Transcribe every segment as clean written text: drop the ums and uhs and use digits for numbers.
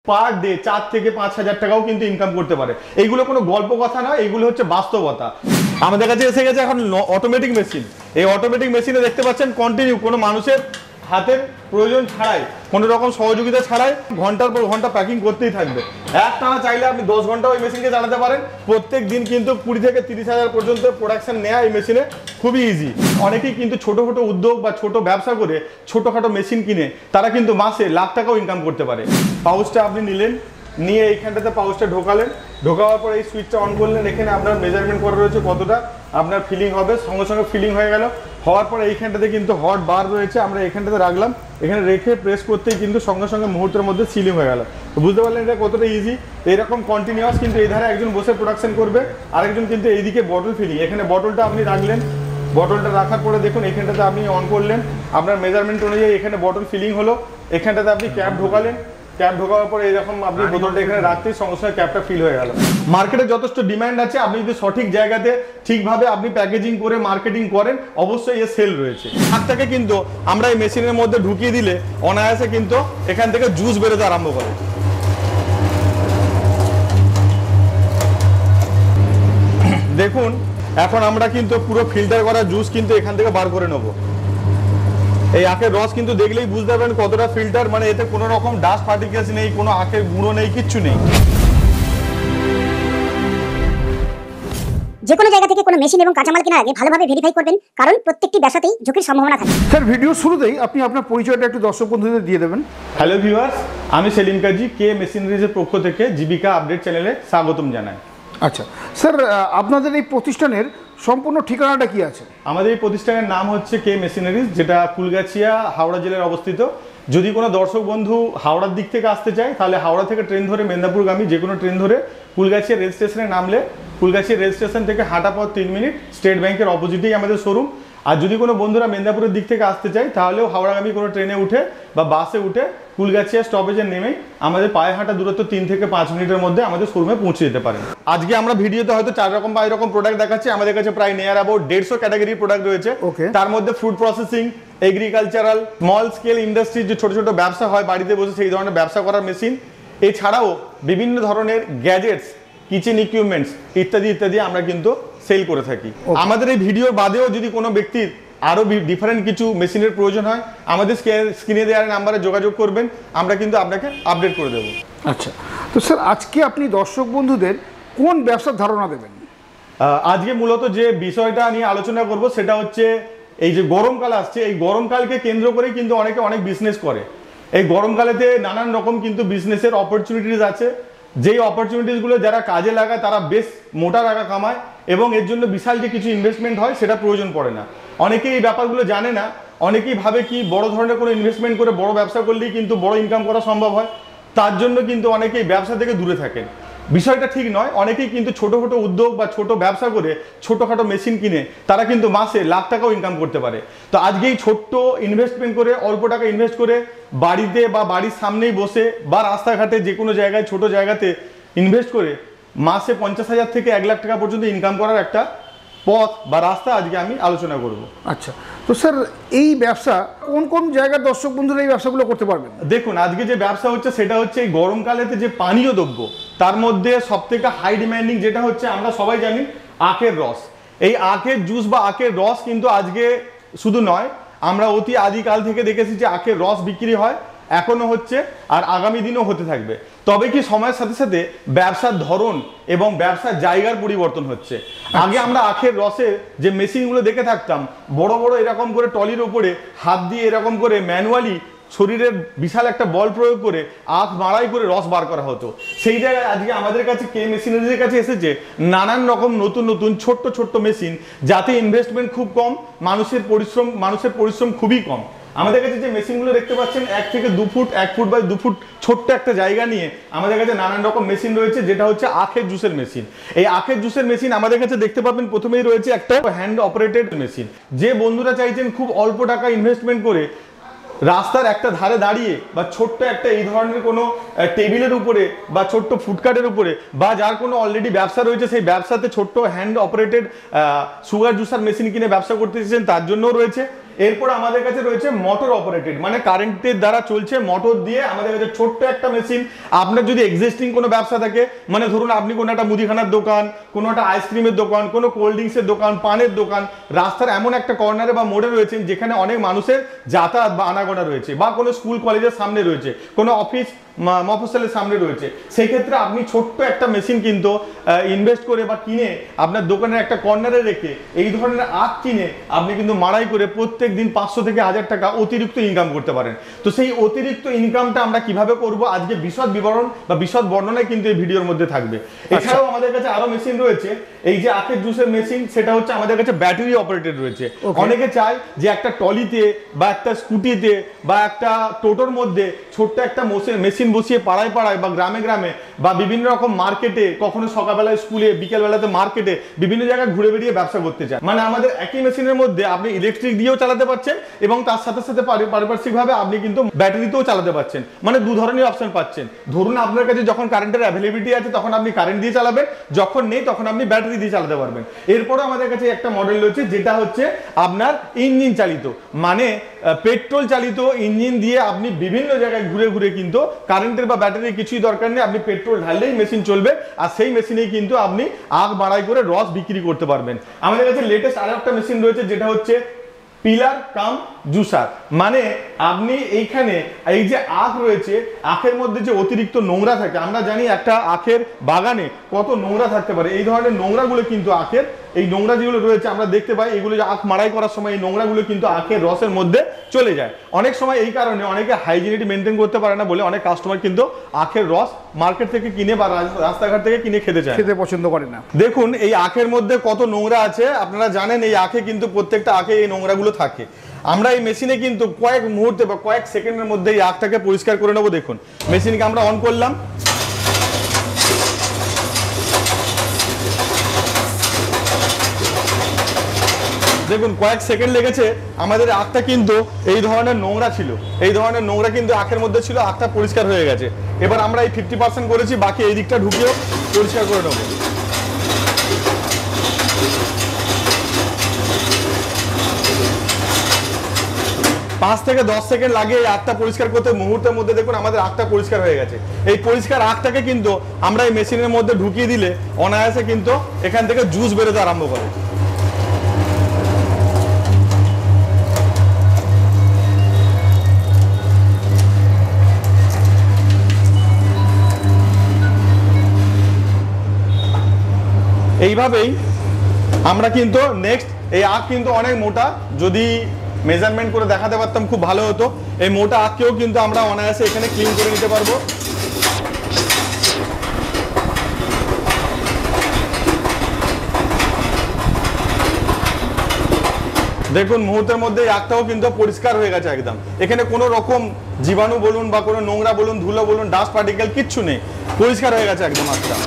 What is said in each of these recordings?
Per day 4 থেকে 5,000 টাকাও কিন্তু ইনকাম করতে পারে। এইগুলো কোনো গল্প কথা না, এইগুলো হচ্ছে বাস্তবতা। আমাদের কাছে এসে গেছে এখন অটোমেটিক মেশিন। এই অটোমেটিক মেশিনে দেখতে পাচ্ছেন কন্টিনিউ কোনো মানুষের হাতের প্রয়োজন ছাড়াই, কোনো রকম সহযোগিতা ছাড়াই ঘন্টার পর ঘন্টা প্যাকিং করতেই থাকবে। একটানা চাইলে আপনি 10 ঘন্টা ওই মেশিনকে চালাতে পারেন। প্রত্যেক দিন কিন্তু 20 থেকে 30,000 পর্যন্ত প্রোডাকশন নেওয়া এই মেশিনে খুবই ইজি। অনেকেই কিন্তু ছোটো ছোটো উদ্যোগ বা ছোট ব্যবসা করে ছোটোখাটো মেশিন কিনে তারা কিন্তু মাসে লাখ টাকাও ইনকাম করতে পারে। পাউচটা আপনি নিলেন, নিয়ে এইখানটাতে পাউচটা ঢোকালেন, ঢোকাবার পর এই সুইচটা অন করলেন। এখানে আপনার মেজারমেন্ট করা রয়েছে কতটা আপনার ফিলিং হবে, সঙ্গে সঙ্গে ফিলিং হয়ে গেল। হওয়ার পরে এইখানটাতে কিন্তু হট বার রয়েছে, আমরা এখানটাতে রাখলাম, এখানে রেখে প্রেস করতেই কিন্তু সঙ্গে সঙ্গে মুহূর্তের মধ্যে সিলিং হয়ে গেল। তো বুঝতে পারলেন এটা কতটা ইজি। এরকম কন্টিনিউয়াস কিন্তু এই ধারে একজন বসে প্রোডাকশন করবে, আরেকজন কিন্তু এইদিকে বটল ফিলিং। এখানে বটলটা আপনি রাখলেন, বটলটা রাখার পরে দেখুন এখানটাতে আপনি অন করলেন, আপনার মেজারমেন্ট অনুযায়ী এখানে বটল ফিলিং হলো। এখানটাতে আপনি ক্যাপ ঢোকালেন, ক্যাপ ঢোকার পরে এরকম আপনি বোতলটা এখানে রাখতেই সঙ্গে সঙ্গে ক্যাপটা ফিল হয়ে গেল। মার্কেটে যথেষ্ট ডিমান্ড আছে, আপনি যদি সঠিক জায়গাতে ঠিকভাবে আপনি প্যাকেজিং করে মার্কেটিং করেন অবশ্যই এর সেল রয়েছে। হাতটাকে কিন্তু আমরা এই মেশিনের মধ্যে ঢুকিয়ে দিলে অনায়াসে কিন্তু এখান থেকে জুস বেরোতে আরম্ভ করে। দেখুন এখন আমরা কিন্তু পুরো ফিল্টার করা জুস কিন্তু এখান থেকে বার করে নেবো। এই আখের রস কিন্তু দেখলেই বুঝতে পারবেন কতটা ফিল্টার, মানে এতে কোনো রকম ডাস্ট পার্টিকেলস নেই, কোনো আখের গুঁড়ো নেই, কিচ্ছু নেই। যে কোনো জায়গা থেকে কোনো মেশিন এবং কাঁচামাল কেনার আগে ভালোভাবে ভেরিফাই করবেন, কারণ প্রত্যেকটি ব্যবসাতেই ঝুঁকির সম্ভাবনা থাকে। স্যার ভিডিও শুরুতেই আপনি আপনার পরিচয়টা একটু দর্শক বন্ধুদের দিয়ে দেবেন। হ্যালো ভিউয়ার্স, আমি সেলিম কাজী, কে মেশিনারিজের পক্ষ থেকে জীবিকা আপডেট চ্যানেলে স্বাগতম জানাই। আচ্ছা স্যার, আপনাদের এই প্রতিষ্ঠানের সম্পূর্ণ ঠিকানাটা কি আছে? আমাদের এই প্রতিষ্ঠানের নাম হচ্ছে কে মেশিনারিজ, যেটা কুলগাছিয়া হাওড়া জেলায় অবস্থিত। যদি কোনো দর্শক বন্ধু হাওড়ার দিক থেকে আসতে চায় তাহলে হাওড়া থেকে ট্রেন ধরে মেদিনীপুরগামী যে কোনো ট্রেন ধরে কুলগাছিয়া রেল স্টেশনে নামলে কুলগাছিয়া রেল স্টেশন থেকে হাঁটা পথ 3 মিনিট, স্টেট ব্যাংকের অপোজিটেই আমাদের শোরুম। আর যদি কোনো বন্ধুরা মেদিনীপুরের দিক থেকে আসতে চায় তাহলেও হাওড়াগামী কোনো ট্রেনে উঠে বা বাসে উঠে কুলগাছিয়া স্টপেজে নেমেই আমাদের পায়ে হাঁটা দূরত্ব 3 থেকে 5 মিনিটের মধ্যে আমাদের শোরুমে পৌঁছে যেতে পারেন। আজকে আমরা ভিডিওতে হয়তো 4 রকম বা এরকম প্রোডাক্ট দেখাচ্ছি। আমাদের কাছে প্রায় নিয়ার অ্যাবাউট 150 ক্যাটাগরির প্রোডাক্ট রয়েছে। তার মধ্যে food processing, agricultural, small scale industry, যে ছোট ছোট ব্যবসা হয় বাড়িতে বসে সেই ধরনের ব্যবসা করার মেশিন, এছাড়াও বিভিন্ন ধরনের গ্যাজেটস, কিচেন ইকুইপমেন্টস ইত্যাদি ইত্যাদি আমরা কিন্তু সেল করে থাকি। আমাদের এই ভিডিওর বাদেও যদি কোনো ব্যক্তির আরও ডিফারেন্ট কিছু মেশিনের প্রয়োজন হয় আমাদের স্ক্রিনে দেওয়ার নাম্বারে যোগাযোগ করবেন, আমরা কিন্তু আপনাকে আপডেট করে দেবো। আচ্ছা, তো স্যার আজকে আপনি দর্শক বন্ধুদের কোন ব্যবসার ধারণা দেবেন? আজকে মূলত যে বিষয়টা নিয়ে আলোচনা করব সেটা হচ্ছে এই যে গরমকাল আসছে, এই গরমকালকে কেন্দ্র করেই কিন্তু অনেকে অনেক বিজনেস করে। এই গরমকালেতে নানান রকম কিন্তু বিজনেসের অপরচুনিটিস আছে, যেই অপরচুনিটিসগুলো যারা কাজে লাগায় তারা বেশ মোটা টাকা কামায় এবং এর জন্য বিশাল যে কিছু ইনভেস্টমেন্ট হয় সেটা প্রয়োজন পড়ে না। অনেকেই এই ব্যাপারগুলো জানে না, অনেকেই ভাবে কি বড় ধরনের কোনো ইনভেস্টমেন্ট করে বড় ব্যবসা করলেই কিন্তু বড় ইনকাম করা সম্ভব হয়, তার জন্য কিন্তু অনেকেই ব্যবসা থেকে দূরে থাকেন। বিষয়টা ঠিক নয়। অনেকেই কিন্তু ছোটো ছোটো উদ্যোগ বা ছোট ব্যবসা করে ছোটোখাটো মেশিন কিনে তারা কিন্তু মাসে লাখ টাকাও ইনকাম করতে পারে। তো আজকে এই ছোট্ট ইনভেস্টমেন্ট করে, অল্প টাকা ইনভেস্ট করে বাড়িতে বা বাড়ির সামনেই বসে বা রাস্তাঘাটে যে কোনো জায়গায় ছোট জায়গাতে ইনভেস্ট করে মাসে 50,000 থেকে 1 লাখ টাকা পর্যন্ত ইনকাম করার একটা পথ বা রাস্তা আজকে আমি আলোচনা করব। আচ্ছা, তো স্যার এই ব্যবসা কোন কোন জায়গার দর্শক বন্ধুরা এই ব্যবসাগুলো করতে পারবেন? দেখুন আজকে যে ব্যবসা হচ্ছে সেটা হচ্ছে এই গরমকালেতে যে পানীয় দ্রব্য তার মধ্যে সবথেকে হাই ডিমান্ডিং যেটা হচ্ছে আমরা সবাই জানি আখের রস। এই আখের জুস বা আখের রস কিন্তু আজকে শুধু নয়, আমরা অতি আদিকাল থেকে দেখেছি যে আখের রস বিক্রি হয়, এখনো হচ্ছে আর আগামী দিনও হতে থাকবে। তবে কি সময়ের সাথে সাথে ব্যবসার ধরন এবং ব্যবসার জায়গার পরিবর্তন হচ্ছে। আগে আমরা আখের রসের যে মেশিনগুলো দেখে থাকতাম, বড় বড় এরকম করে টলির ওপরে হাত দিয়ে এরকম করে ম্যানুয়ালি শরীরের বিশাল একটা বল প্রয়োগ করে আখ মাড়াই করে রস বার করা হতো। সেই জায়গায় আজকে আমাদের কাছে কে মেশিনারিজের কাছে এসেছে নানান রকম নতুন নতুন ছোট্ট ছোট্ট মেশিন, যাতে ইনভেস্টমেন্ট খুব কম, মানুষের পরিশ্রম খুবই কম। আমাদের কাছে যে মেশিনগুলো দেখতে পাচ্ছেন 1 থেকে 2 ফুট 1 ফুট বাই 2 ফুট ছোট্ট একটা জায়গা নিয়ে আমাদের কাছে নানান রকম মেশিন রয়েছে, যেটা হচ্ছে আখের জুসের মেশিন। এই আখের জুসের মেশিন আমাদের কাছে দেখতে পাবেন প্রথমেই রয়েছে একটা হ্যান্ড অপারেটেড মেশিন। যে বন্ধুরা চাইছেন খুব অল্প টাকা ইনভেস্টমেন্ট করে রাস্তার একটা ধারে দাঁড়িয়ে বা ছোট্ট একটা এই ধরনের কোনো টেবিলের উপরে বা ছোট্ট ফুডকার্টের উপরে বা যার কোনো অলরেডি ব্যবসা রয়েছে সেই ব্যবসাতে ছোট্ট hand operated sugar juicer machine কিনে ব্যবসা করতে চাইছেন তার জন্যও রয়েছে। এরপর আমাদের কাছে রয়েছে মোটর অপারেটেড, মানে কারেন্টের দ্বারা চলছে, মোটর দিয়ে আমাদের কাছে ছোট্ট একটা মেশিন। আপনার যদি এক্সিস্টিং কোনো ব্যবসা থাকে, মানে ধরুন আপনি কোনো একটা মুদিখানার দোকান, কোনো একটা আইসক্রিমের দোকান, কোনো কোল্ড ড্রিঙ্কসের দোকান, পানের দোকান, রাস্তার এমন একটা কর্নারে বা মোড়ে রয়েছেন যেখানে অনেক মানুষের যাতায়াত বা আনাগোনা রয়েছে, বা কোনো স্কুল কলেজের সামনে রয়েছে, কোনো অফিস মফস্বলের সামনে রয়েছে, সেই ক্ষেত্রে আপনি ছোট্ট একটা মেশিন কিন্তু ইনভেস্ট করে বা কিনে আপনার দোকানের একটা কর্নারে রেখে এই ধরনের আখ কিনে আপনি কিন্তু মাড়াই করে প্রত্যেক দিন 500 থেকে 1000 টাকা অতিরিক্ত ইনকাম করতে পারেন। তো সেই অতিরিক্ত ইনকামটা আমরা কিভাবে করব আজকে বিশদ বিবরণ বা বিশদ বর্ণনায় কিন্তু এই ভিডিওর মধ্যে থাকবে। এছাড়াও আমাদের কাছে আরো মেশিন রয়েছে, এই যে আখের জুসের মেশিন, সেটা হচ্ছে আমাদের কাছে ব্যাটারি অপারেটেড রয়েছে। অনেকে চায় যে একটা টলিতে বা একটা স্কুটিতে বা একটা টোটোর মধ্যে ছোট্ট একটা মেশিন বসিয়ে পাড়ায় পাড়ায় বা গ্রামে গ্রামে বা বিভিন্ন রকম মার্কেটে, কখনো সকালবেলায় স্কুলে, বিকেলবেলাতে মার্কেটে, বিভিন্ন জায়গায় ঘুরে বেরিয়ে ব্যবসা করতে চায়। মানে আমাদের একই মেশিনের মধ্যে আপনি ইলেকট্রিক দিয়েও চালাতে পারছেন এবং তার সাথে সাথে পারিপার্শ্বিকভাবে আপনি কিন্তু ব্যাটারিতেও চালাতে পারছেন, মানে দু ধরনের অপশন পাচ্ছেন। ধরুন আপনার কাছে যখন কারেন্টের অ্যাভেলেবিলিটি আছে তখন আপনি কারেন্ট দিয়ে চালাবেন, যখন নেই তখন আপনি ব্যাটারি দিয়ে চালাতে পারবেন। এরপরে আমাদের কাছে একটা মডেল রয়েছে যেটা হচ্ছে আপনার ইঞ্জিন চালিত, মানে পেট্রোল চালিত ইঞ্জিন দিয়ে আপনি বিভিন্ন জায়গায় ঘুরে ঘুরে কিন্তু কারেন্টের বা ব্যাটারির কিছুই দরকার নেই, আপনি পেট্রোল ঢাললেই মেশিন চলবে, আর সেই মেশিনেই কিন্তু আপনি আখ বাড়াই করে রস বিক্রি করতে পারবেন। আমাদের কাছে লেটেস্ট আরো একটা মেশিন রয়েছে যেটা হচ্ছে পিলার কাম জুসার, মানে আপনি এইখানে এই যে আখ রয়েছে, আখের মধ্যে যে অতিরিক্ত নোংরা থাকে, আমরা জানি একটা আখের বাগানে কত নোংরা থাকতে পারে, এই ধরনের নোংরাগুলো কিন্তু আখের এই নোংরা যেগুলো রয়েছে আমরা দেখতে পাই, এগুলো যে আখ মাড়াই করার সময় এই নোংরাগুলো কিন্তু আখের রসের মধ্যে চলে যায়। অনেক সময় এই কারণে অনেকে হাইজিনিটি মেনটেন করতে পারে না বলে অনেক কাস্টমার কিন্তু আখের রস মার্কেট থেকে কিনে বা রাস্তাঘাট থেকে কিনে খেতে চায়, খেতে পছন্দ করে না। দেখুন এই আখের মধ্যে কত নোংরা আছে, আপনারা জানেন এই আখে কিন্তু প্রত্যেকটা আখে এই নোংরাগুলো থাকে। আমরা এই মেশিনে কিন্তু কয়েক মুহূর্তে বা কয়েক সেকেন্ডের মধ্যে এই আখটাকে পরিষ্কার করে নেবো। দেখুন মেশিনকে আমরা অন করলাম, দেখুন কয়েক সেকেন্ড লেগেছে, আমাদের আখটা কিন্তু এই ধরনের নোংরা ছিল, এই ধরনের নোংরা কিন্তু আখের মধ্যে ছিল, আখটা পরিষ্কার হয়ে গেছে। এবার আমরা এই 50% করেছি, বাকি এই দিকটা ঢুকিয়েও পরিষ্কার করে নেবো। পাঁচ থেকে 10 সেকেন্ড লাগে এই আখটা পরিষ্কার করতে, মুহূর্তের মধ্যে দেখুন আমাদের আখটা পরিষ্কার হয়ে গেছে। এই পরিষ্কার আখটাকে কিন্তু আমরা এই মেশিনের মধ্যে ঢুকিয়ে দিলে অনায়াসে কিন্তু এখান থেকে জুস বেরোতে আরম্ভ করে। এইভাবেই আমরা কিন্তু নেক্সট, এই আখ কিন্তু অনেক মোটা, যদি মেজারমেন্ট করে দেখাতে পারতাম খুব ভালো হতো। এই মোটা আখকেও কিন্তু আমরা অনায়াসে এখানে ক্লিন করে নিতে পারবো। দেখুন মুহূর্তের মধ্যে এই আখটাও কিন্তু পরিষ্কার হয়ে গেছে একদম, এখানে কোনো রকম জীবাণু বলুন বা কোনো নোংরা বলুন, ধুলো বলুন, ডাস্ট পার্টিকেল কিচ্ছু নেই, পরিষ্কার হয়ে গেছে একদম আখটা।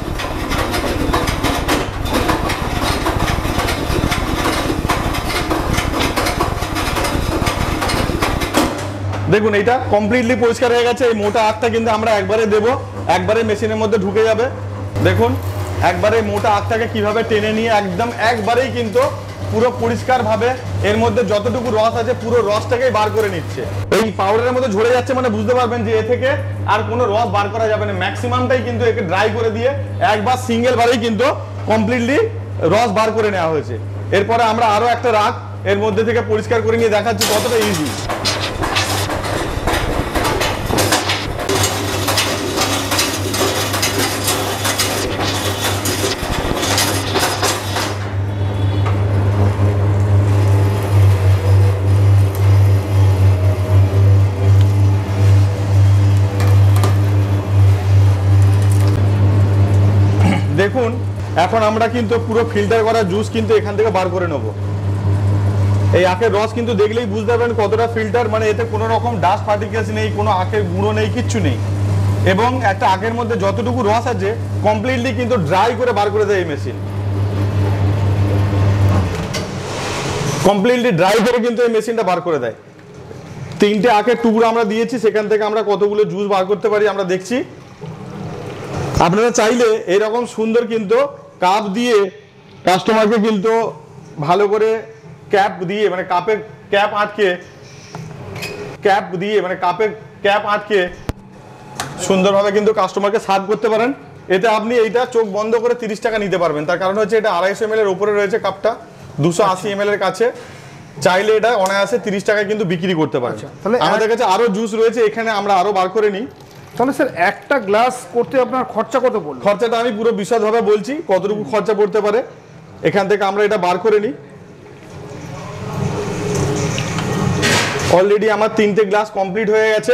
দেখুন এইটা কমপ্লিটলি পরিষ্কার হয়ে গেছে। এই মোটা আখটা কিন্তু আমরা একবারে দেবো, একবারে মেশিনের মধ্যে ঢুকে যাবে। দেখুন একবারে মোটা আখটাকে কিভাবে টেনে নিয়ে একদম একবারেই কিন্তু পুরো পরিষ্কার ভাবে এর মধ্যে যতটুকু রস আছে পুরো রসটাকেই বার করে নিচ্ছে। এই পাউডারের মধ্যে ঝরে যাচ্ছে মানে বুঝতে পারবেন যে এ থেকে আর কোনো রস বার করা যাবে না, ম্যাক্সিমামটাই কিন্তু একে ড্রাই করে দিয়ে একবার সিঙ্গেল বারেই কিন্তু কমপ্লিটলি রস বার করে নেওয়া হয়েছে। এরপরে আমরা আরো একটা রাখ এর মধ্যে থেকে পরিষ্কার করে নিয়ে দেখাচ্ছি কতটা ইজি। দেখুন এখন আমরা কিন্তু পুরো ফিল্টার করা জুস কিন্তু এখান থেকে বার করে নেব। এই আখের রস কিন্তু দেখলেই বুঝতে পারবেন কতটা ফিল্টার, মানে এতে কোনো রকম ডাস্ট পার্টিকেলস নেই, কোনো আখের গুঁড়ো নেই, কিচ্ছু নেই। এবং একটা আখের মধ্যে যতটুকু রস আছে কমপ্লিটলি কিন্তু ড্রাই করে বার করে দেয় এই মেশিন, কমপ্লিটলি ড্রাই করে কিন্তু এই মেশিনটা বার করে দেয়। 3টে আখের টুকরো আমরা দিয়েছি, সেখান থেকে আমরা কতগুলো জুস বার করতে পারি আমরা দেখছি। আপনারা চাইলে এরকম সুন্দর কিন্তু কাপ দিয়ে কাস্টমারকে কিন্তু ভালো করে ক্যাপ দিয়ে, মানে কাপের ক্যাপ আটকে, ক্যাপ দিয়ে মানে কাপের ক্যাপ আটকে সুন্দরভাবে কিন্তু কাস্টমারকে সার্ভ করতে পারেন। এতে আপনি এইটা চোখ বন্ধ করে 30 টাকা নিতে পারবেন। তার কারণ হচ্ছে এটা 250 ml এর উপরে রয়েছে কাপটা, 280 ml এর কাছে। চাইলে এটা অনায়াসে 30 টাকায় কিন্তু বিক্রি করতে পারেন। তাহলে আমাদের কাছে আরো জুস রয়েছে, এখানে আমরা আরো বার করে নিই। তাহলে স্যার একটা গ্লাস করতে আপনার খরচা কত পড়লো? খরচাটা আমি পুরো বিশদভাবে বলছি কতটুকু খরচা পড়তে পারে। এখান থেকে আমরা এটা বার করে নিই। অলরেডি আমার 3টে গ্লাস কমপ্লিট হয়ে গেছে।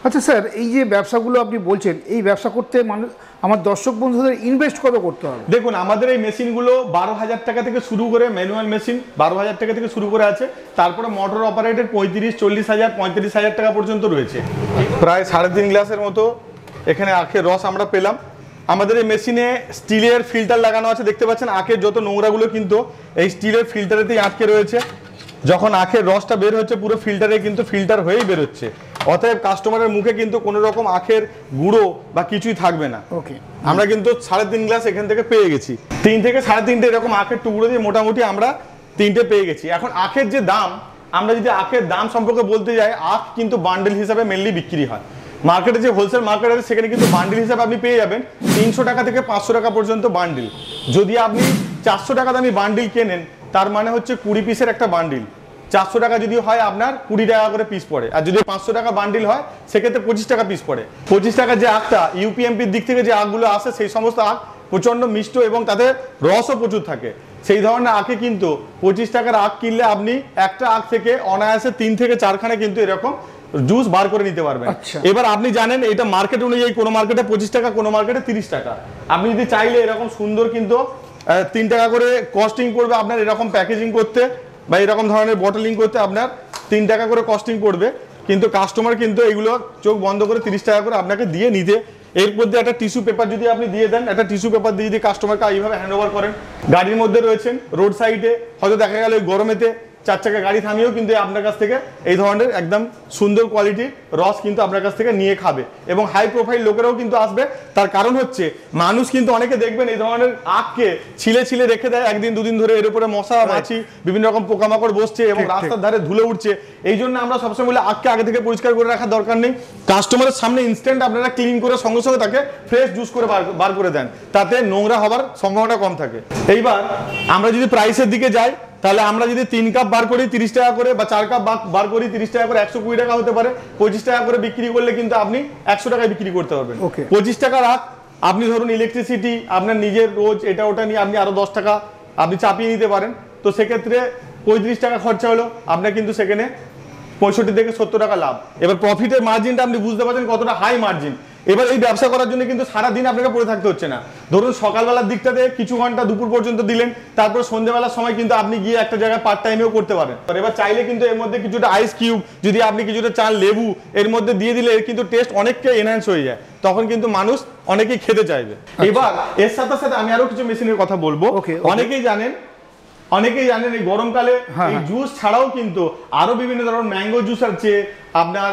আচ্ছা স্যার, এই যে ব্যবসাগুলো আপনি বলছেন, এই ব্যবসা করতে মানুষ, আমার দর্শক বন্ধুদের ইনভেস্ট কত করতে হবে? দেখুন, আমাদের এই মেশিনগুলো 12,000 টাকা থেকে শুরু করে, ম্যানুয়াল মেশিন 12,000 টাকা থেকে শুরু করে আছে। তারপরে মোটর অপারেটেড 35, 40,000, 35,000 টাকা পর্যন্ত রয়েছে। প্রায় 3.5 গ্লাসের মতো এখানে আখের রস আমরা পেলাম। আমাদের এই মেশিনে স্টিলের ফিল্টার লাগানো আছে, দেখতে পাচ্ছেন। আখের যত নোংরাগুলো কিন্তু এই স্টিলের ফিল্টারেতেই আটকে রয়েছে। যখন আখের রসটা বের হচ্ছে পুরো ফিল্টারে কিন্তু ফিল্টার হয়েই বেরোচ্ছে। অতএব কাস্টমারের মুখে কিন্তু কোনো রকম আখের গুঁড়ো বা কিছুই থাকবে না। ওকে, আমরা কিন্তু 3.5 গ্লাস এখান থেকে পেয়ে গেছি। 3 থেকে 3.5 এরকম আখের টুকরো দিয়ে মোটামুটি আমরা 3টে পেয়ে গেছি। এখন আখের যে দাম, আমরা যদি আখের দাম সম্পর্কে বলতে যাই, আখ কিন্তু বান্ডেল হিসাবে মেনলি বিক্রি হয়। মার্কেটে যে হোলসেল মার্কেট আছে সেখানে কিন্তু বান্ডিল হিসাবে আপনি পেয়ে যাবেন 300 টাকা থেকে 500 টাকা পর্যন্ত বান্ডিল। যদি আপনি 400 টাকা দামি বান্ডিল কেনেন, তার মানে হচ্ছে 20 পিসের একটা বান্ডিল। 400 টাকা যদি হয় আপনার 20 টাকা করে পিস পড়ে। আর যদি 500 টাকা বান্ডিল হয় সেক্ষেত্রে 25 টাকা পিস পড়ে। 25 টাকার যে আখটা ইউপিএমপির দিক থেকে যে আখগুলো আসে, সেই সমস্ত আখ প্রচণ্ড মিষ্ট এবং তাতে রসও প্রচুর থাকে। সেই ধরনের আখে কিন্তু 25 টাকার আখ কিনলে আপনি একটা আখ থেকে অনায়াসে 3 থেকে 4খানে কিন্তু এরকম জুস বার করে নিতে পারবেন। এবার আপনি জানেন এটা মার্কেট অনুযায়ী, কোনো মার্কেটে 25 টাকা, কোনো মার্কেটে 30 টাকা। আপনি যদি চাইলে এরকম সুন্দর কিন্তু 3 টাকা করে কস্টিং পড়বে আপনার এরকম প্যাকেজিং করতে বা এরকম ধরনের বটলিং করতে, আপনার 3 টাকা করে কস্টিং পড়বে। কিন্তু কাস্টমার কিন্তু এগুলো চোখ বন্ধ করে 30 টাকা করে আপনাকে দিয়ে নিতে। এর মধ্যে একটা টিস্যু পেপার যদি আপনি দিয়ে দেন, একটা টিস্যু পেপার দিয়ে যদি কাস্টমারকে এইভাবে হ্যান্ড ওভার করেন, গাড়ির মধ্যে রয়েছেন, রোড সাইডে হয়তো দেখা গেল গরমেতে 4 চাকা গাড়ি থামিয়েও কিন্তু আপনার কাছ থেকে এই ধরনের একদম সুন্দর কোয়ালিটির রস কিন্তু আপনার কাছ থেকে নিয়ে খাবে। এবং হাই প্রোফাইল লোকেরাও কিন্তু আসবে। তার কারণ হচ্ছে মানুষ কিন্তু অনেকে দেখবেন এই ধরনের আখকে ছিলে ছিলে রেখে দেয় একদিন দুদিন ধরে, এর উপরে মশা মাছি বিভিন্ন রকম পোকামাকড় বসছে এবং রাস্তার ধারে ধুলে উঠছে। এই জন্য আমরা সবসময় বলি আখকে আগে থেকে পরিষ্কার করে রাখার দরকার নেই। কাস্টমারের সামনে ইনস্ট্যান্ট আপনারা ক্লিন করে সঙ্গে সঙ্গে তাকে ফ্রেশ জুস করে বার করে দেন, তাতে নোংরা হওয়ার সম্ভাবনা কম থাকে। এইবার আমরা যদি প্রাইসের দিকে যাই, তাহলে আমরা যদি 3 কাপ বার করি 30 টাকা করে, বা 4 কাপ বার করি 30 টাকা করে, 120 টাকা হতে পারে। 25 টাকা করে বিক্রি করলে কিন্তু আপনি 100 টাকায় বিক্রি করতে পারবেন। 25 টাকা রাখ, আপনি ধরুন ইলেকট্রিসিটি আপনার নিজের রোজ এটা ওটা নিয়ে আপনি আরো 10 টাকা আপনি চাপিয়ে নিতে পারেন। তো সেক্ষেত্রে 35 টাকা খরচা হলো, আপনার কিন্তু সেখানে 65 থেকে 70 টাকা লাভ। এবার প্রফিটের মার্জিনটা আপনি বুঝতে পারছেন কতটা হাই মার্জিন। এবার এই ব্যবসা করার জন্য কিন্তু সারাদিন আপনাকে পড়ে থাকতে হচ্ছে না। ধরুন সকালবেলার দিকটাতে কিছু ঘন্টা দুপুর পর্যন্ত দিলেন, তারপর সন্ধ্যেবেলার সময় কিন্তু আপনি গিয়ে একটা জায়গায় পার্ট টাইমেও করতে পারেন। এবার চাইলে কিন্তু এর মধ্যে কিছুটা আইস কিউব, যদি আপনি কিছুটা চান লেবু এর মধ্যে দিয়ে দিলে এর কিন্তু টেস্ট অনেককে এনহ্যান্স হয়ে যায়, তখন কিন্তু মানুষ অনেকেই খেতে চাইবে। এবার এর সাথে সাথে আমি আরো কিছু মেশিনের কথা বলবো। অনেকেই জানেন এই গরমকালে এই জুস ছাড়াও কিন্তু আরো বিভিন্ন ধরনের ম্যাঙ্গো জুস আছে, আপনার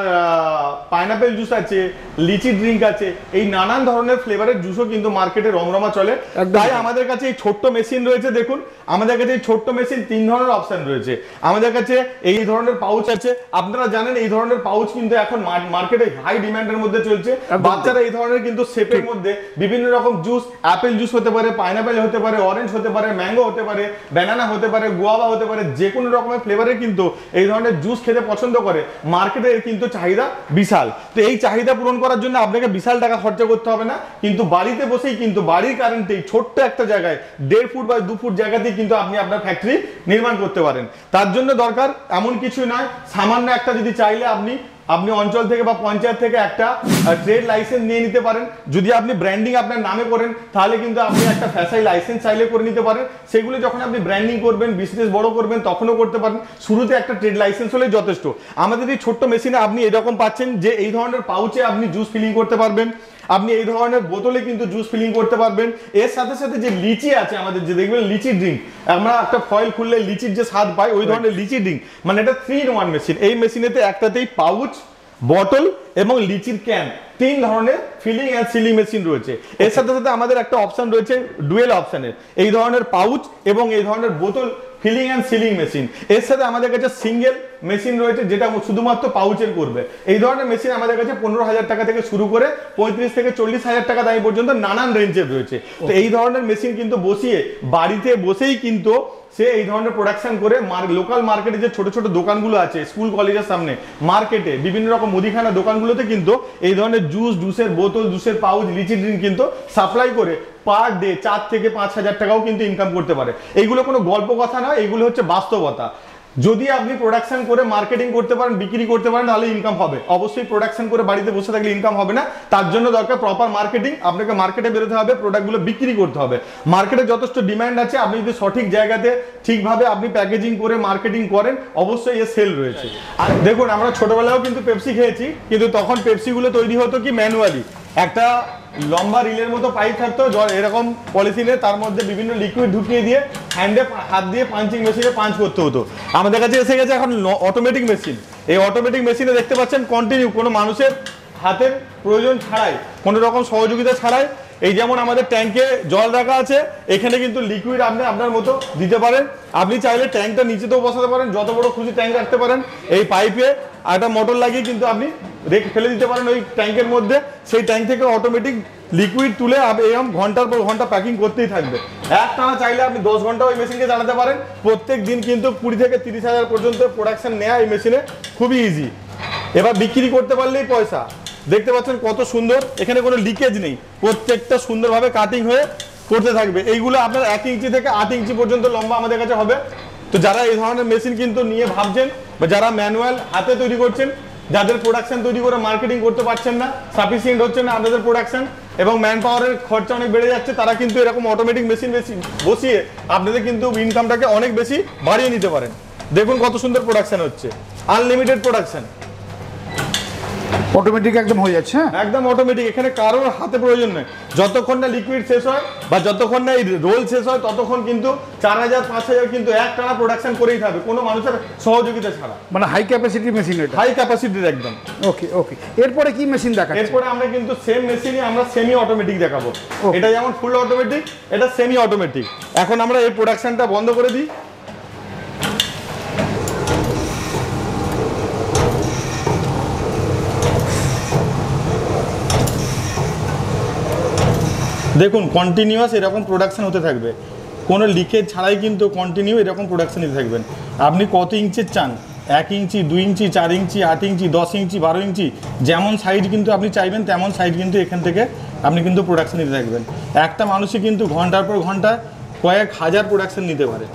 পাইনাপেল জুস আছে, লিচি ড্রিঙ্ক আছে, এই নানান ধরনের ফ্লেভারের জুসও কিন্তু মার্কেটে রমরমা চলে। তাই আমাদের কাছে এই ছোট্ট মেশিন রয়েছে। দেখুন আমাদের কাছে এই ছোট্ট মেশিন 3 ধরনের অপশন রয়েছে। আমাদের কাছে এই ধরনের পাউচ আছে। আপনারা জানেন এই ধরনের পাউচ কিন্তু এখন মার্কেটে হাই ডিমান্ডের মধ্যে চলছে। বাচ্চারা এই ধরনের কিন্তু শেপের মধ্যে বিভিন্ন রকম জুস, অ্যাপেল জুস হতে পারে, পাইনাপেল হতে পারে, অরেঞ্জ হতে পারে, ম্যাঙ্গো হতে পারে, ব্যানানা হতে পারে, গুয়াভা হতে পারে, যে কোনো রকমের ফ্লেভারের কিন্তু এই ধরনের জুস খেতে পছন্দ করে। মার্কেটে কিন্তু চাহিদা বিশাল। তো এই চাহিদা পূরণ করার জন্য আপনাকে বিশাল টাকা খরচা করতে হবে না, কিন্তু বাড়িতে বসেই কিন্তু বাড়ির কারেন্টেই ছোট্ট একটা জায়গায় 1.5 ফুট বা 2 ফুট জায়গাতেই কিন্তু আপনি আপনার ফ্যাক্টরি নির্মাণ করতে পারেন। তার জন্য দরকার এমন কিছু নয়, সামান্য একটা যদি চাইলে আপনি অঞ্চল থেকে বা পঞ্চায়েত থেকে একটা ট্রেড লাইসেন্স নিয়ে নিতে পারেন। যদি আপনি ব্র্যান্ডিং আপনার নামে করেন তাহলে কিন্তু আপনি একটা ফ্যাসাই লাইসেন্স চাইলে করে নিতে পারেন। সেগুলো যখন আপনি ব্র্যান্ডিং করবেন, বিজনেস বড় করবেন, তখনও করতে পারেন। শুরুতে একটা ট্রেড লাইসেন্স হলেই যথেষ্ট। আমাদের এই ছোট্ট মেশিনে আপনি এরকম পাচ্ছেন যে এই ধরনের পাউচে আপনি জুস ফিলিং করতে পারবেন, আপনি এই ধরনের বোতলে কিন্তু জুস ফিলিং করতে পারবেন। এর সাথে সাথে যে লিচি আছে আমাদের, যে দেখবেন লিচি ড্রিঙ্ক, আমরা একটা ফয়েল খুললে লিচির যে স্বাদ পাই, ওই ধরনের লিচি ড্রিঙ্ক, মানে এটা 3-in-1 মেশিন। এই মেশিনেতে একটাতেই পাউচ, বটল এবং লিচির ক্যান, 3 ধরনের ফিলিং এন্ড সিলিং মেশিন রয়েছে। এর সাথে সাথে আমাদের একটা অপশন রয়েছে ডুয়েল অপশনের, এই ধরনের পাউচ এবং এই ধরনের বোতল ফিলিং অ্যান্ড সিলিং মেশিন। এর সাথে আমাদের কাছে সিঙ্গেল মেশিন রয়েছে যেটা শুধুমাত্র পাউচের করবে। এই ধরনের মেশিন আমাদের কাছে 15,000 টাকা থেকে শুরু করে 35 থেকে 40,000 টাকা দামি পর্যন্ত নানান রেঞ্জের রয়েছে। তো এই ধরনের মেশিন কিন্তু বসিয়ে বাড়িতে বসেই কিন্তু সে এই ধরনের প্রোডাকশন করে লোকাল মার্কেটে যে ছোট ছোট দোকানগুলো আছে, স্কুল কলেজের সামনে, মার্কেটে, বিভিন্ন রকম মুদিখানা দোকানগুলোতে কিন্তু এই ধরনের জুসের বোতল, জুসের পাউচ, লিচি ড্রিঙ্ক কিন্তু সাপ্লাই করে পার ডে 4 থেকে 5,000 টাকাও কিন্তু ইনকাম করতে পারে। এইগুলো কোনো গল্প কথা নয়, এগুলো হচ্ছে বাস্তবতা। যদি আপনি প্রোডাকশন করে মার্কেটিং করতে পারেন, বিক্রি করতে পারেন, তাহলে ইনকাম হবে। অবশ্যই প্রোডাকশন করে বাড়িতে বসে থাকলে ইনকাম হবে না। তার জন্য দরকার প্রপার মার্কেটিং। আপনাকে মার্কেটে বেরোতে হবে, প্রোডাক্টগুলো বিক্রি করতে হবে। মার্কেটে যথেষ্ট ডিমান্ড আছে, আপনি যদি সঠিক জায়গাতে ঠিকভাবে আপনি প্যাকেজিং করে মার্কেটিং করেন, অবশ্যই এর সেল রয়েছে। আর দেখুন, আমরা ছোটবেলায়ও কিন্তু পেপসি খেয়েছি, কিন্তু তখন পেপসিগুলো তৈরি হতো কি ম্যানুয়ালি। একটা লম্বা রিলের মতো পাইপ থাকতো এরকম পলিথিনে, তার মধ্যে বিভিন্ন লিকুইড ঢুকিয়ে দিয়ে হাত দিয়ে পাঞ্চিং মেশিনে পাঞ্চ করতে হতো। আমাদের কাছে এসে গেছে এখন অটোমেটিক মেশিন। এই অটোমেটিক মেশিনে দেখতে পাচ্ছেন কন্টিনিউ কোনো মানুষের হাতের প্রয়োজন ছাড়াই, কোনো রকম সহযোগিতা ছাড়াই, এই যেমন আমাদের ট্যাঙ্কে জল রাখা আছে, এখানে কিন্তু লিকুইড আপনি আপনার মতো দিতে পারেন। আপনি চাইলে ট্যাঙ্কটা নিচেতেও বসাতে পারেন, যত বড় খুশি ট্যাঙ্ক রাখতে পারেন। এই পাইপে একটা মোটর লাগিয়ে কিন্তু আপনি ফেলে দিতে পারেন ওই ট্যাঙ্কের মধ্যে। সেই ট্যাঙ্ক থেকে অটোমেটিক লিকুইড তুলে এরকম ঘন্টার পর ঘন্টা প্যাকিং করতেই থাকবে। একটানা চাইলে আপনি 10 ঘন্টা ওই মেশিনকে চালাতে পারেন। প্রত্যেক দিন কিন্তু 20 থেকে 30,000 পর্যন্ত প্রোডাকশন নেওয়া এই মেশিনে খুবই ইজি। এবার বিক্রি করতে পারলেই পয়সা। দেখতে পাচ্ছেন কত সুন্দর, এখানে কোনো লিকেজ নেই, প্রত্যেকটা সুন্দরভাবে কাটিং হয়ে করতে থাকবে। এইগুলো আপনার 1 ইঞ্চি থেকে 8 ইঞ্চি পর্যন্ত লম্বা আমাদের কাছে হবে। তো যারা এই ধরনের মেশিন কিন্তু নিয়ে ভাবছেন, বা যারা ম্যানুয়াল হাতে তৈরি করছেন, যাদের প্রোডাকশন তৈরি করে মার্কেটিং করতে পারছেন না, সাফিসিয়েন্ট হচ্ছে না আপনাদের প্রোডাকশন, এবং ম্যান পাওয়ারের খরচা অনেক বেড়ে যাচ্ছে, তারা কিন্তু এরকম অটোমেটিক মেশিন বসিয়ে আপনাদের কিন্তু ইনকামটাকে অনেক বেশি বাড়িয়ে নিতে পারেন। দেখুন কত সুন্দর প্রোডাকশন হচ্ছে, আনলিমিটেড প্রোডাকশন, অটোমেটিক একদম হয়ে যাচ্ছে। একদম অটোমেটিক। এখানে কারোর হাতে প্রয়োজন নেই। যতক্ষণ না লিকুইড শেষ হয় বা যতক্ষণ না এই রোল শেষ হয়, ততক্ষণ কিন্তু 4,000 5,000 কিন্তু একটানা প্রোডাকশন করেই থাকবে, কোনো মানুষের সহযোগিতা ছাড়া। মানে হাই ক্যাপাসিটি মেশিন এটা। হাই ক্যাপাসিটির একদম। ওকে ওকে। এরপরে কি মেশিন দেখাচ্ছেন? এরপরে আমরা কিন্তু সেম মেশিনই আমরা সেমি অটোমেটিক দেখাবো। এটা যেমন ফুল অটোমেটিক, এটা সেমি অটোমেটিক। এখন আমরা এই প্রোডাকশনটা বন্ধ করে দিই। দেখুন কন্টিনিউয়াস এরকম প্রোডাকশন হতে থাকবে, কোনো লিকেজ ছাড়াই কিন্তু কন্টিনিউ এরকম প্রোডাকশন দিতে থাকবেন। আপনি কত ইঞ্চির চান, 1 ইঞ্চি, 2 ইঞ্চি, 4 ইঞ্চি, 8 ইঞ্চি, 10 ইঞ্চি, 12 ইঞ্চি, যেমন সাইজ কিন্তু আপনি চাইবেন তেমন সাইজ কিন্তু এখান থেকে আপনি কিন্তু প্রোডাকশন দিতে থাকবেন। একটা মানুষই কিন্তু ঘন্টার পর ঘন্টা কয়েক হাজার প্রোডাকশন নিতে পারে,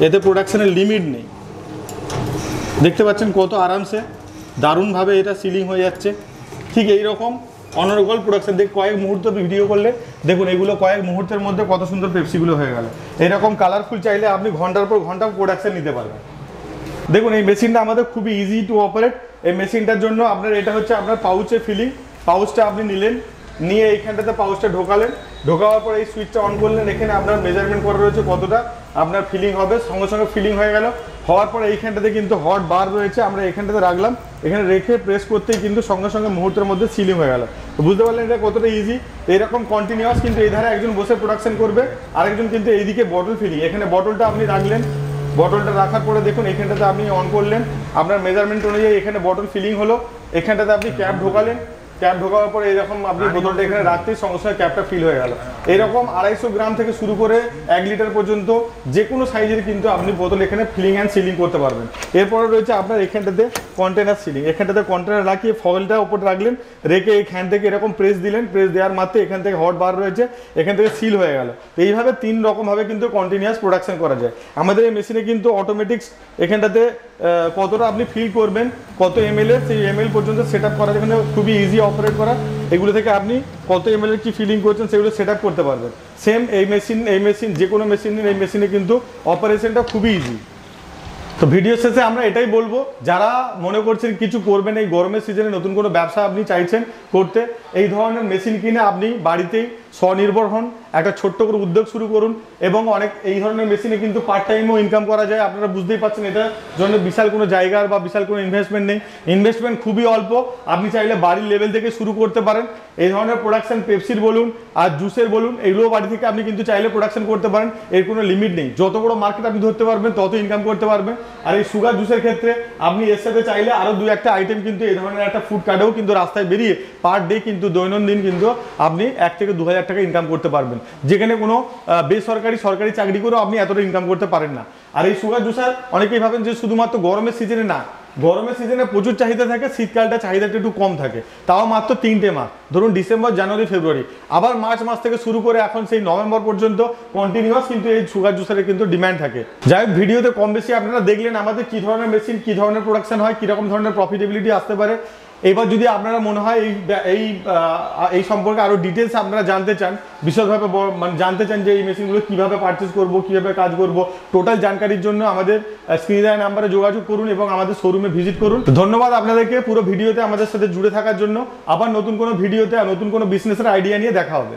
এতে প্রোডাকশনের লিমিট নেই। দেখতে পাচ্ছেন কত আরামসে দারুণভাবে এটা সিলিং হয়ে যাচ্ছে। ঠিক এইরকম অনর্গল প্রোডাকশন দেখ কয়েক মুহূর্ত ভিডিও করলে দেখুন এগুলো কয়েক মুহূর্তের মধ্যে কত সুন্দর পেপসিগুলো হয়ে গেল। এরকম কালারফুল চাইলে আপনি ঘন্টার পর ঘন্টা প্রোডাকশন নিতে পারবেন। দেখুন এই মেশিনটা আমাদের খুবই ইজি টু অপারেট। এই মেশিনটার জন্য আপনার এটা হচ্ছে আপনার পাউচে ফিলিং। পাউচটা আপনি নিলেন, নিয়ে এইখানটাতে পাউচটা ঢোকালেন, ঢোকাবার পর এই সুইচটা অন করলেন। এখানে আপনার মেজারমেন্ট করা রয়েছে কতটা আপনার ফিলিং হবে, সঙ্গে সঙ্গে ফিলিং হয়ে গেল। হওয়ার পরে এইখানটাতে কিন্তু হট বার রয়েছে, আমরা এখানটাতে রাখলাম, এখানে রেখে প্রেস করতেই কিন্তু সঙ্গে সঙ্গে মুহূর্তের মধ্যে সিলিং হয়ে গেল। তো বুঝতে পারলেন এটা কতটা ইজি। এরকম কন্টিনিউয়াস কিন্তু এই ধারে একজন বসে প্রোডাকশন করবে, আরেকজন কিন্তু এইদিকে বটল ফিলিং। এখানে বটলটা আপনি রাখলেন, বটলটা রাখার পরে দেখুন এখানটাতে আপনি অন করলেন, আপনার মেজারমেন্ট অনুযায়ী এখানে বটল ফিলিং হলো। এখানটাতে আপনি ক্যাপ ঢোকালেন, ক্যাপ ঢোকাবার পরে এরকম আপনি বোতলটা এখানে রাখতেই সঙ্গে সঙ্গে ক্যাপটা ফিল হয়ে গেল। এরকম 250 গ্রাম থেকে শুরু করে 1 লিটার পর্যন্ত যে কোনো সাইজের কিন্তু আপনি বোতল এখানে ফিলিং অ্যান্ড সিলিং করতে পারবেন। এরপরে রয়েছে আপনার এখানটাতে কন্টেনার সিলিং। এখানটাতে কন্টেনার রাখিয়ে ফয়েলটা উপরে রাখলেন, রেখে এখান থেকে এরকম প্রেস দিলেন, প্রেস দেওয়ার মাত্র এখান থেকে হট বার রয়েছে, এখান থেকে সিল হয়ে গেল। এইভাবে 3 রকমভাবে কিন্তু কন্টিনিউয়াস প্রোডাকশন করা যায়। আমাদের এই মেশিনে কিন্তু অটোমেটিক্স এখানটাতে কতটা আপনি ফিল করবেন, কত ml এর, সেই ml পর্যন্ত সেট আপ করা যেখানে খুবই ইজি অপারেট করা। এগুলো থেকে আপনি কত ml এর কি ফিলিং করছেন সেগুলো সেট আপ করতে পারবেন। সেম এই মেশিন যে কোনো মেশিনের এই মেশিনে কিন্তু অপারেশনটা খুবই ইজি। তো ভিডিও শেষে আমরা এটাই বলবো, যারা মনে করছেন কিছু করবেন এই গরমের সিজনে, নতুন কোনো ব্যবসা আপনি চাইছেন করতে, এই ধরনের মেশিন কিনে আপনি বাড়িতেই স্বনির্ভর হন, একটা ছোট্ট করে উদ্যোগ শুরু করুন এবং অনেক এই ধরনের মেশিনে কিন্তু পার্ট টাইমও ইনকাম করা যায়। আপনারা বুঝতেই পারছেন এটার জন্য বিশাল কোনো জায়গার বা বিশাল কোনো ইনভেস্টমেন্ট নেই, ইনভেস্টমেন্ট খুবই অল্প। আপনি চাইলে বাড়ির লেভেল থেকে শুরু করতে পারেন। এই ধরনের প্রোডাকশন পেপসির বলুন আর জুসের বলুন, এগুলো বাড়ি থেকে আপনি কিন্তু চাইলে প্রোডাকশন করতে পারেন। এর কোনো লিমিট নেই, যত বড় মার্কেট আপনি ধরতে পারবেন তত ইনকাম করতে পারবেন। আর এই সুগার জুসের ক্ষেত্রে আপনি এর সাথে চাইলে আরও 2-1টা আইটেম কিন্তু এই ধরনের একটা ফুড কার্ডেও কিন্তু রাস্তায় বেরিয়ে পার ডে কিন্তু দৈনন্দিন কিন্তু আপনি 1 থেকে 2 হাজার টাকা ইনকাম করতে পারবেন, যেখানে কোনো বেসরকারি সরকারি চাকরি করেও আপনি এতটা ইনকাম করতে পারেন না। আর এই সুগার জুসার অনেকেই ভাবেন যে শুধুমাত্র গরমের সিজনে, না, গরমের সিজনে প্রচুর চাহিদা থাকে, শীতকালটা চাহিদাটা একটু কম থাকে, তাও মাত্র 3টে মাস, ধরুন ডিসেম্বর, জানুয়ারি, ফেব্রুয়ারি, আবার মার্চ মাস থেকে শুরু করে এখন সেই নভেম্বর পর্যন্ত কন্টিনিউয়াস কিন্তু এই সুগার জুসারের কিন্তু ডিমান্ড থাকে। যাই হোক, ভিডিওতে কম বেশি আপনারা দেখলেন আমাদের কী ধরনের মেশিন, কী ধরনের প্রোডাকশন হয়, কীরকম ধরনের প্রফিটেবিলিটি আসতে পারে। এবার যদি আপনারা মনে হয় এই সম্পর্কে আরও ডিটেলস আপনারা জানতে চান, বিশদভাবে মানে জানতে চান যে এই মেশিনগুলো কীভাবে পারচেস করব, কীভাবে কাজ করব, টোটাল জানকারির জন্য আমাদের স্ক্রিনে দেওয়া নাম্বারে যোগাযোগ করুন এবং আমাদের শোরুমে ভিজিট করুন। ধন্যবাদ আপনাদেরকে পুরো ভিডিওতে আমাদের সাথে জুড়ে থাকার জন্য। আবার নতুন কোনো ভিডিওতে আর নতুন কোনো বিজনেসের আইডিয়া নিয়ে দেখা হবে।